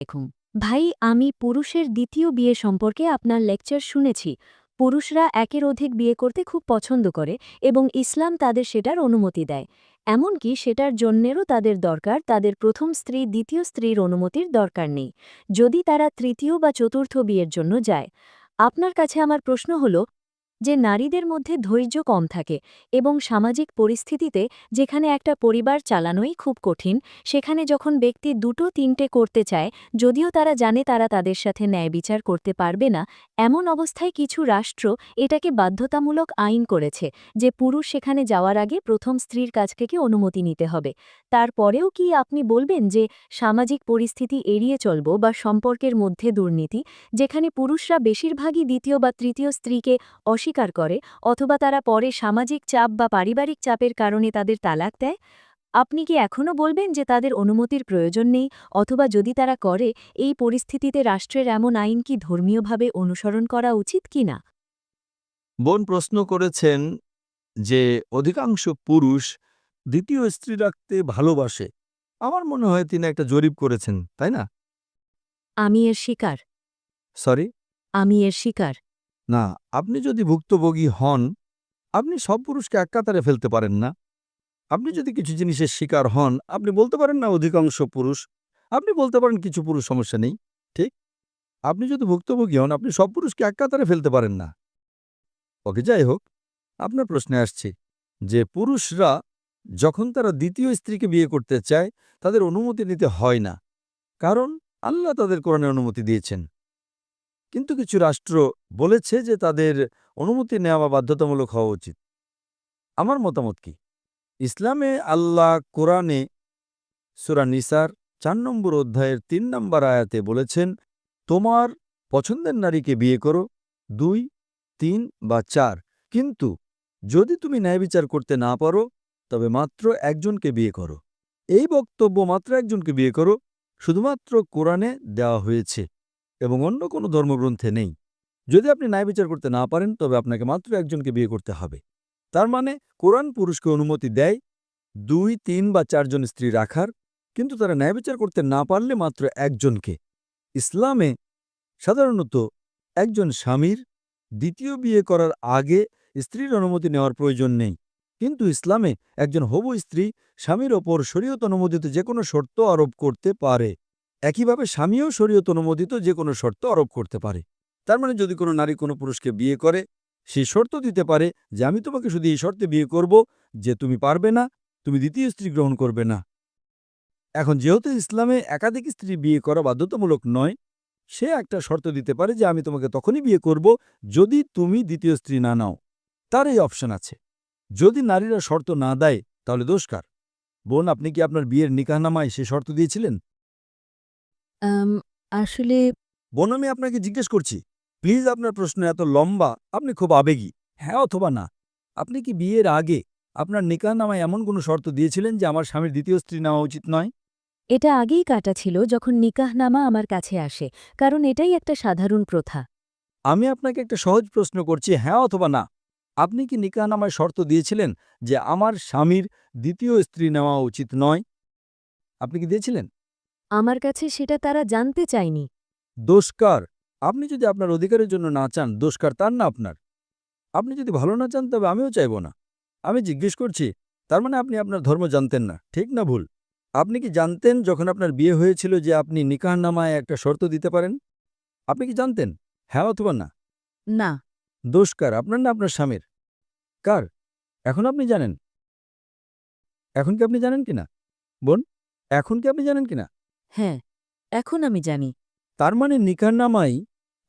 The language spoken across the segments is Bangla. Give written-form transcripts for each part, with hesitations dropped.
দেখুন ভাই, আমি পুরুষের দ্বিতীয় বিয়ে সম্পর্কে আপনার লেকচার শুনেছি। পুরুষরা একের অধিক বিয়ে করতে খুব পছন্দ করে এবং ইসলাম তাদের সেটার অনুমতি দেয়। এমনকি সেটার জন্যেরও তাদের দরকার, তাদের প্রথম স্ত্রী দ্বিতীয় স্ত্রীর অনুমতির দরকার নেই, যদি তারা তৃতীয় বা চতুর্থ বিয়ের জন্য যায়। আপনার কাছে আমার প্রশ্ন হল যে নারীদের মধ্যে ধৈর্য কম থাকে এবং সামাজিক পরিস্থিতিতে যেখানে একটা পরিবার চালানোই খুব কঠিন, সেখানে যখন ব্যক্তি দুটো তিনটে করতে চায়, যদিও তারা জানে তারা তাদের সাথে ন্যায় বিচার করতে পারবে না, এমন অবস্থায় কিছু রাষ্ট্র এটাকে বাধ্যতামূলক আইন করেছে যে পুরুষ সেখানে যাওয়ার আগে প্রথম স্ত্রীর কাছ থেকে অনুমতি নিতে হবে। তারপরেও কি আপনি বলবেন যে সামাজিক পরিস্থিতি এড়িয়ে চলব বা সম্পর্কের মধ্যে দুর্নীতি, যেখানে পুরুষরা বেশিরভাগই দ্বিতীয় বা তৃতীয় স্ত্রীকে অস্বীকার করে অথবা তারা পরে সামাজিক চাপ বা পারিবারিক চাপের কারণে তাদের তালাক দেয়, আপনি কি এখনও বলবেন যে তাদের অনুমতির প্রয়োজন নেই? অথবা যদি তারা করে, এই পরিস্থিতিতে রাষ্ট্রের এমন আইন কি ধর্মীয়ভাবে অনুসরণ করা উচিত কিনা? বোন প্রশ্ন করেছেন যে অধিকাংশ পুরুষ দ্বিতীয় স্ত্রী রাখতে ভালোবাসে। আমার মনে হয় তিনি একটা জরিপ করেছেন, তাই না? আমি এর শিকার। সরি? আমি এর শিকার। না, আপনি যদি ভুক্তভোগী হন, আপনি সব পুরুষকে এক কাতারে ফেলতে পারেন না। আপনি যদি কিছু জিনিসের শিকার হন, আপনি বলতে পারেন না অধিকাংশ পুরুষ। আপনি বলতে পারেন কিছু পুরুষ সমস্যা নেই, ঠিক? আপনি যদি ভুক্তভোগী হন, আপনি সব পুরুষকে এক কাতারে ফেলতে পারেন না। ওকে, যাই হোক, আপনার প্রশ্নে আসছি যে পুরুষরা যখন তারা দ্বিতীয় স্ত্রীকে বিয়ে করতে চায়, তাদের অনুমতি নিতে হয় না, কারণ আল্লাহ তাদের কোরআনে অনুমতি দিয়েছেন। কিন্তু কিছু রাষ্ট্র বলেছে যে তাদের অনুমতি নেওয়া বাধ্যতামূলক হওয়া উচিত। আমার মতামত কি? ইসলামে আল্লাহ কোরআনে সূরা নিসার ৪ নম্বর অধ্যায়ের ৩ নম্বর আয়াতে বলেছেন, তোমার পছন্দের নারীকে বিয়ে করো, ২, ৩ বা ৪, কিন্তু যদি তুমি ন্যায়বিচার করতে না পারো তবে মাত্র একজনকে বিয়ে করো। এই বক্তব্য মাত্র একজনকে বিয়ে করো শুধুমাত্র কোরআনে দেওয়া হয়েছে এবং অন্য কোনো ধর্মগ্রন্থে নেই। যদি আপনি ন্যায়বিচার করতে না পারেন তবে আপনাকে মাত্র একজনকে বিয়ে করতে হবে। তার মানে কোরআন পুরুষকে অনুমতি দেয় ২, ৩ বা ৪ জন স্ত্রী রাখার, কিন্তু তারা ন্যায়বিচার করতে না পারলে মাত্র একজনকে। ইসলামে সাধারণত একজন স্বামীর দ্বিতীয় বিয়ে করার আগে স্ত্রীর অনুমতি নেওয়ার প্রয়োজন নেই, কিন্তু ইসলামে একজন হবু স্ত্রী স্বামীর ওপর শরীয়ত অনুমোদিত যে কোনো শর্ত আরোপ করতে পারে। একইভাবে স্বামীও শরীয়ত অনুমোদিত যে কোনো শর্ত আরোপ করতে পারে। তার মানে যদি কোনো নারী কোনো পুরুষকে বিয়ে করে, সে শর্ত দিতে পারে যে আমি তোমাকে শুধু এই শর্তে বিয়ে করব যে তুমি পারবে না, তুমি দ্বিতীয় স্ত্রী গ্রহণ করবে না। এখন যেহেতু ইসলামে একাধিক স্ত্রী বিয়ে করা বাধ্যতামূলক নয়, সে একটা শর্ত দিতে পারে যে আমি তোমাকে তখনই বিয়ে করব যদি তুমি দ্বিতীয় স্ত্রী না নাও। তার এই অপশন আছে। যদি নারীরা শর্ত না দেয় তাহলে দোষ কার? বোন, আপনি কি আপনার বিয়ের নিকাহনামায় সে শর্ত দিয়েছিলেন? আম, আসলে বোন, আমি আপনাকে জিজ্ঞেস করছি, প্লিজ, আপনার প্রশ্ন এত লম্বা, আপনি খুব আবেগী, হ্যাঁ অথবা না। আপনি কি বিয়ের আগে আপনার নিকাহনামায় এমন কোনো শর্ত দিয়েছিলেন যে আমার স্বামীর দ্বিতীয় স্ত্রী নেওয়া উচিত নয়? এটা আগেই কাটা ছিল যখন নিকাহনামা আমার কাছে আসে, কারণ এটাই একটা সাধারণ প্রথা। আমি আপনাকে একটা সহজ প্রশ্ন করছি, হ্যাঁ অথবা না। আপনি কি নিকাহনামায় শর্ত দিয়েছিলেন যে আমার স্বামীর দ্বিতীয় স্ত্রী নেওয়া উচিত নয়? আপনি কি দিয়েছিলেন? আমার কাছে সেটা তারা জানতে চায়নি। দোষ কার? আপনি যদি আপনার অধিকারের জন্য না চান, দোষ কার, তার না আপনার? আপনি যদি ভালো না চান তবে আমিও চাইব না। আমি জিজ্ঞেস করছি, তার মানে আপনি আপনার ধর্ম জানতেন না, ঠিক না ভুল? আপনি কি জানতেন যখন আপনার বিয়ে হয়েছিল যে আপনি নিকাহনামায় একটা শর্ত দিতে পারেন? আপনি কি জানতেন? হ্যাঁ অথবা না? না। দোষ কার, আপনার না আপনার স্বামীর? কার? এখন আপনি জানেন? এখন কি আপনি জানেন কিনা? বোন, এখন কি আপনি জানেন কিনা? হ্যাঁ, এখন আমি জানি। তার মানে নিকাহনামায়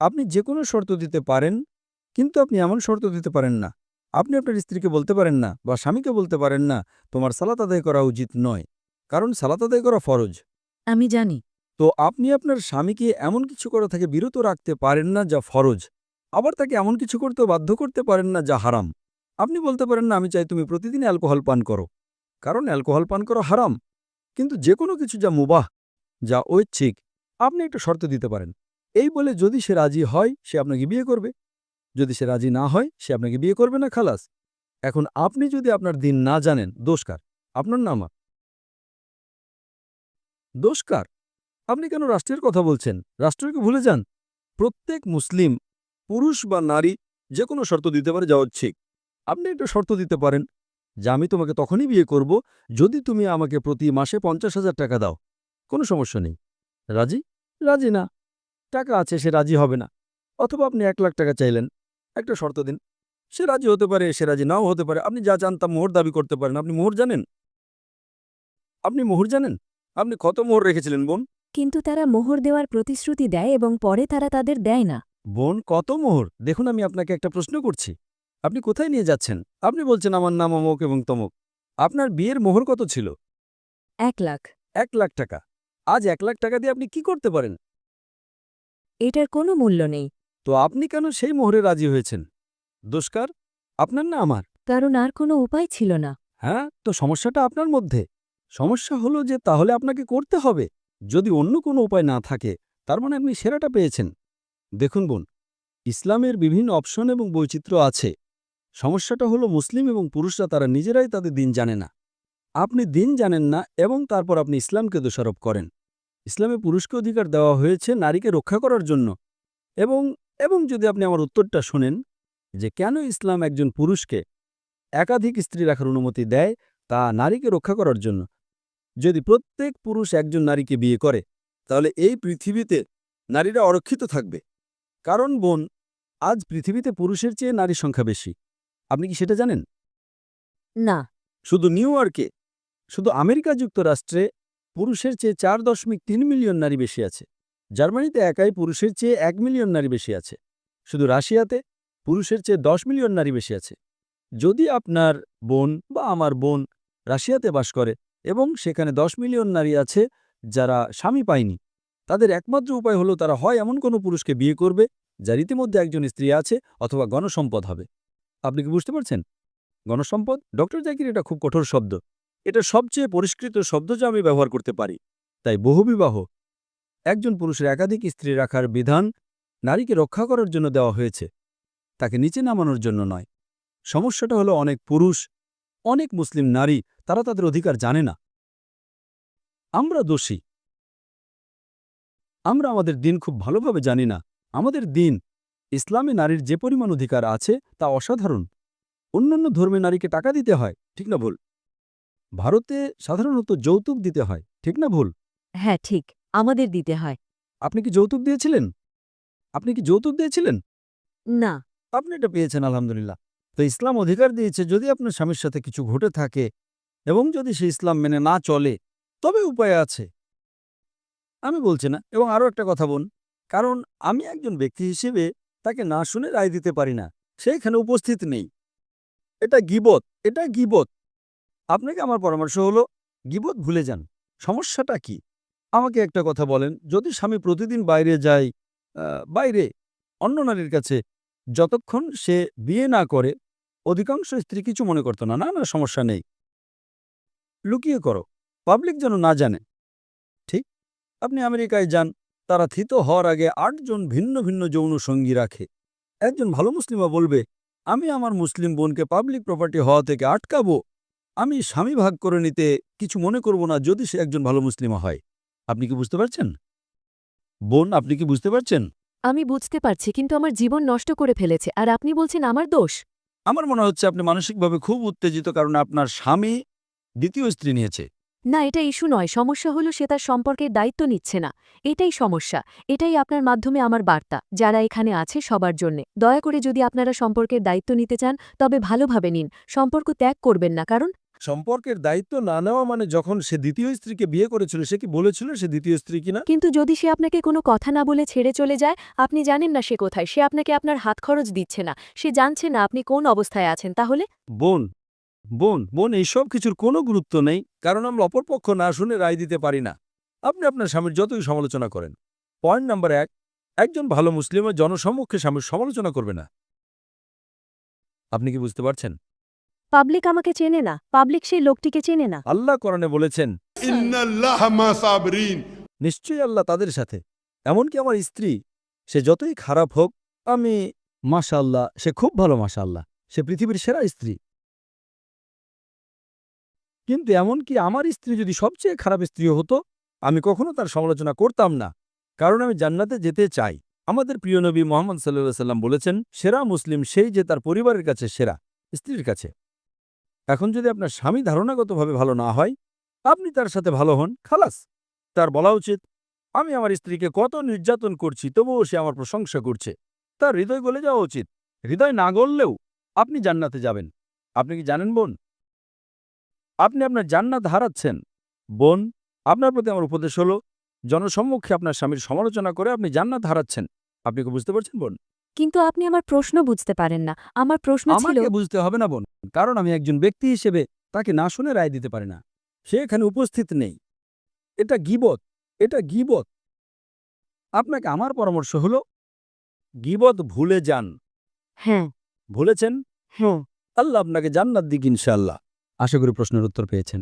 আপনি যে কোনো শর্ত দিতে পারেন, কিন্তু আপনি এমন শর্ত দিতে পারেন না। আপনি আপনার স্ত্রীকে বলতে পারেন না বা স্বামীকে বলতে পারেন না তোমার সালাত আদায় করা উচিত নয়, কারণ সালাত আদায় করা ফরজ। আমি জানি। তো আপনি আপনার স্বামীকে এমন কিছু করা থেকে বিরত রাখতে পারেন না যা ফরজ, আবার তাকে এমন কিছু করতে বাধ্য করতে পারেন না যা হারাম। আপনি বলতে পারেন না আমি চাই তুমি প্রতিদিন অ্যালকোহল পান করো, কারণ অ্যালকোহল পান করা হারাম। কিন্তু যে কোনো কিছু যা মুবাহ, যা ঐচ্ছিক, আপনি একটা শর্ত দিতে পারেন। এই বলে যদি সে রাজি হয় সে আপনাকে বিয়ে করবে, যদি সে রাজি না হয় সে আপনাকে বিয়ে করবে না, খালাস। এখন আপনি যদি আপনার দিন না জানেন, দোষ কার? আপনার না আমার? দোষ কার? আপনি কেন রাষ্ট্রের কথা বলছেন? রাষ্ট্রকে ভুলে যান। প্রত্যেক মুসলিম পুরুষ বা নারী যে কোনো শর্ত দিতে পারে যা ঠিক। আপনি একটা শর্ত দিতে পারেন যে আমি তোমাকে তখনই বিয়ে করব যদি তুমি আমাকে প্রতি মাসে 50,000 টাকা দাও। কোনো সমস্যা নেই। রাজি? রাজি না। টাকা আছে, সে রাজি হবে না। অথবা আপনি 1,00,000 টাকা চাইলেন, একটা শর্ত দিন। সে রাজি হতে পারে, সে রাজি নাও হতে পারে। আপনি যা চান তা মোহর দাবি করতে পারেন। আপনি মোহর জানেন? আপনি মোহর জানেন? আপনি কত মোহর রেখেছিলেন বোন? কিন্তু তারা মোহর দেওয়ার প্রতিশ্রুতি দেয় এবং পরে তারা তাদের দেয় না। বোন, কত মোহর? দেখুন, আমি আপনাকে একটা প্রশ্ন করছি। আপনি কোথায় নিয়ে যাচ্ছেন? আপনি বলছেন আমার নাম অমুক এবং তমুক। আপনার বিয়ের মোহর কত ছিল? 1,00,000। 1,00,000 টাকা। আজ 1,00,000 টাকা দিয়ে আপনি কি করতে পারেন? এটার কোনো মূল্য নেই। তো আপনি কেন সেই মোহরে রাজি হয়েছেন? দোষকার আপনার না আমার? কারণ আর কোনো উপায় ছিল না। হ্যাঁ, তো সমস্যাটা আপনার মধ্যে। সমস্যা হলো যে তাহলে আপনাকে করতে হবে। যদি অন্য কোনো উপায় না থাকে, তার মানে আপনি সেরাটা পেয়েছেন। দেখুন বোন, ইসলামের বিভিন্ন অপশন এবং বৈচিত্র্য আছে। সমস্যাটা হলো মুসলিম এবং পুরুষরা তারা নিজেরাই তাদের দিন জানে না। আপনি দিন জানেন না এবং তারপর আপনি ইসলামকে দোষারোপ করেন। ইসলামে পুরুষকে অধিকার দেওয়া হয়েছে নারীকে রক্ষা করার জন্য। এবং এবং যদি আপনি আমার উত্তরটা শোনেন যে কেন ইসলাম একজন পুরুষকে একাধিক স্ত্রী রাখার অনুমতি দেয়, তা নারীকে রক্ষা করার জন্য। যদি প্রত্যেক পুরুষ একজন নারীকে বিয়ে করে, তাহলে এই পৃথিবীতে নারীরা অরক্ষিত থাকবে। কারণ বোন, আজ পৃথিবীতে পুরুষের চেয়ে নারীর সংখ্যা বেশি। আপনি কি সেটা জানেন? না। শুধু নিউ ইয়র্কে, শুধু আমেরিকা যুক্তরাষ্ট্রে পুরুষের চেয়ে 4.3 মিলিয়ন নারী বেশি আছে। জার্মানিতে একাই পুরুষের চেয়ে 1 মিলিয়ন নারী বেশি আছে। শুধু রাশিয়াতে পুরুষের চেয়ে 10 মিলিয়ন নারী বেশি আছে। যদি আপনার বোন বা আমার বোন রাশিয়াতে বাস করে এবং সেখানে 10 মিলিয়ন নারী আছে যারা স্বামী পায়নি, তাদের একমাত্র উপায় হলো তারা হয় এমন কোনো পুরুষকে বিয়ে করবে যার ইতিমধ্যে একজন স্ত্রী আছে, অথবা গণসম্পদ হবে। আপনি কি বুঝতে পারছেন? গণসম্পদ? ডক্টর জাকির, এটা খুব কঠোর শব্দ। এটা সবচেয়ে পরিষ্কৃত শব্দ যা আমি ব্যবহার করতে পারি। তাই বহুবিবাহ, একজন পুরুষের একাধিক স্ত্রী রাখার বিধান নারীকে রক্ষা করার জন্য দেওয়া হয়েছে, তাকে নিচে নামানোর জন্য নয়। সমস্যাটা হলো অনেক পুরুষ, অনেক মুসলিম নারী তারা তাদের অধিকার জানে না। আমরা দোষী। আমরা আমাদের দিন খুব ভালোভাবে জানি না। আমাদের দিন, ইসলামে নারীর যে পরিমাণ অধিকার আছে তা অসাধারণ। অন্যান্য ধর্মে নারীকে টাকা দিতে হয়, ঠিক না ভুল? ভারতে সাধারণত যৌতুক দিতে হয়, ঠিক না ভুল? হ্যাঁ, ঠিক। আমাদের দিতে হয়। আপনি কি যৌতুক দিয়েছিলেন? আপনি কি যৌতুক দিয়েছিলেন? না। আপনি এটা পেয়েছেন, আলহামদুলিল্লাহ। তো ইসলাম অধিকার দিয়েছে যদি আপনার স্বামীর সাথে কিছু ঘটে থাকে এবং যদি সে ইসলাম মেনে না চলে, তবে উপায় আছে। আমি বলছি না। এবং আরও একটা কথা বোন, কারণ আমি একজন ব্যক্তি হিসেবে তাকে না শুনে রায় দিতে পারি না। সে এখানে উপস্থিত নেই। এটা গীবত, এটা গীবত। আপনাকে আমার পরামর্শ হলো গীবত ভুলে যান। সমস্যাটা কি? আমাকে একটা কথা বলেন, যদি স্বামী প্রতিদিন বাইরে যায়, বাইরে অন্য নারীর কাছে, যতক্ষণ সে বিয়ে না করে, অধিকাংশ স্ত্রী কিছু মনে করতো না। না না, সমস্যা নেই, লুকিয়ে করো, পাবলিক যেন না জানে। ঠিক? আপনি আমেরিকায় যান, তারা থিত হওয়ার আগে 8 জন ভিন্ন ভিন্ন যৌন সঙ্গী রাখে। একজন ভালো মুসলিমা বলবে, আমি আমার মুসলিম বোনকে পাবলিক প্রপার্টি হওয়া থেকে আটকাবো। আমি স্বামী ভাগ করে নিতে কিছু মনে করব না যদি সে একজন ভালো মুসলিমা হয়। আপনি কি বুঝতে পারছেন? বোন, আপনি কি বুঝতে পারছেন? আমি বুঝতে পারছি, কিন্তু আমার জীবন নষ্ট করে ফেলেছে আর আপনি বলছেন আমার দোষ। আমার মনে হচ্ছে আপনি মানসিকভাবে খুব উত্তেজিত, কারণ আপনার স্বামী দ্বিতীয় স্ত্রী নিয়েছে। না, এটা ইস্যু নয়। সমস্যা হলো সে তার সম্পর্কের দায়িত্ব নিচ্ছে না। এটাই সমস্যা। এটাই আপনার মাধ্যমে আমার বার্তা যারা এখানে আছে সবার জন্যে। দয়া করে যদি আপনারা সম্পর্কের দায়িত্ব নিতে চান তবে ভালোভাবে নিন। সম্পর্ক ত্যাগ করবেন না, কারণ সম্পর্কের দায়িত্ব না নেওয়া মানে, যখন সে দ্বিতীয় স্ত্রীকে বিয়ে করেছিল সে কি বলেছিল সে দ্বিতীয় স্ত্রী কিনা? কিন্তু যদি সে আপনাকে কোনো কথা না বলে ছেড়ে চলে যায়, আপনি জানেন না সে কোথায়, সে আপনাকে আপনার হাত খরচ দিচ্ছে না, সে জানছে না আপনি কোন অবস্থায় আছেন, তাহলে বোন, বোন, এইসব কিছুর কোনো গুরুত্ব নেই, কারণ আমরা অপরপক্ষ না শুনে রায় দিতে পারি না। আপনি আপনার স্বামীর যতই সমালোচনা করেন। পয়েন্ট নাম্বার 1, একজন ভালো মুসলিমের জনসম্মুখে স্বামীর সমালোচনা করবে না। আপনি কি বুঝতে পারছেন? পাবলিক আমাকে চেনে না, পাবলিক সেই লোকটিকে চেনে না। আল্লাহ কোরআনে বলেছেন, ইন্নাল্লাহা মা সাবরিন। নিশ্চয়ই আল্লাহ তাদের সাথে। এমনকি আমার স্ত্রী, সে যতই খারাপ হোক, আমি মাশাআল্লাহ, সে খুব ভালো, মাশাআল্লাহ, সে পৃথিবীর সেরা স্ত্রী। কিন্তু এমনকি আমার স্ত্রী যদি সবচেয়ে খারাপ স্ত্রী হতো, আমি কখনো তার সমালোচনা করতাম না, কারণ আমি জান্নাতে যেতে চাই। আমাদের প্রিয় নবী মুহাম্মদ সাল্লাল্লাহু আলাইহি সাল্লাম বলেছেন, সেরা মুসলিম সেই যে তার পরিবারের কাছে সেরা, স্ত্রীর কাছে। এখন যদি আপনার স্বামী ধারণাগতভাবে ভালো না হয়, আপনি তার সাথে ভালো হন, খালাস। তার বলা উচিত, আমি আমার স্ত্রীকে কত নির্যাতন করছি, তবুও সে আমার প্রশংসা করছে। তার হৃদয় গলে যাওয়া উচিত। হৃদয় না গললেও আপনি জান্নাতে যাবেন। আপনি কি জানেন বোন, আপনি আপনার জান্নাত হারাচ্ছেন। বোন, আপনার প্রতি আমার উপদেশ হলো, জনসম্মুখে আপনার স্বামীর সমালোচনা করে আপনি জান্নাত হারাচ্ছেন। আপনি কি বুঝতে পারছেন বোন? কিন্তু আপনি আমার প্রশ্ন বুঝতে পারেন না। আমার প্রশ্ন ছিল, আমাকে বুঝতে হবে না বোন, কারণ আমি একজন ব্যক্তি হিসেবে তাকে না শুনে রায় দিতে পারি না। সে এখানে উপস্থিত নেই। এটা গীবত, এটা গীবত। আপনাকে আমার পরামর্শ হলো, গীবত ভুলে যান। হ্যাঁ, ভুলেছেন? হ্যাঁ। আল্লাহ আপনাকে জান্নাত দিক ইনশাআল্লাহ। আশা করি প্রশ্নের উত্তর পেয়েছেন।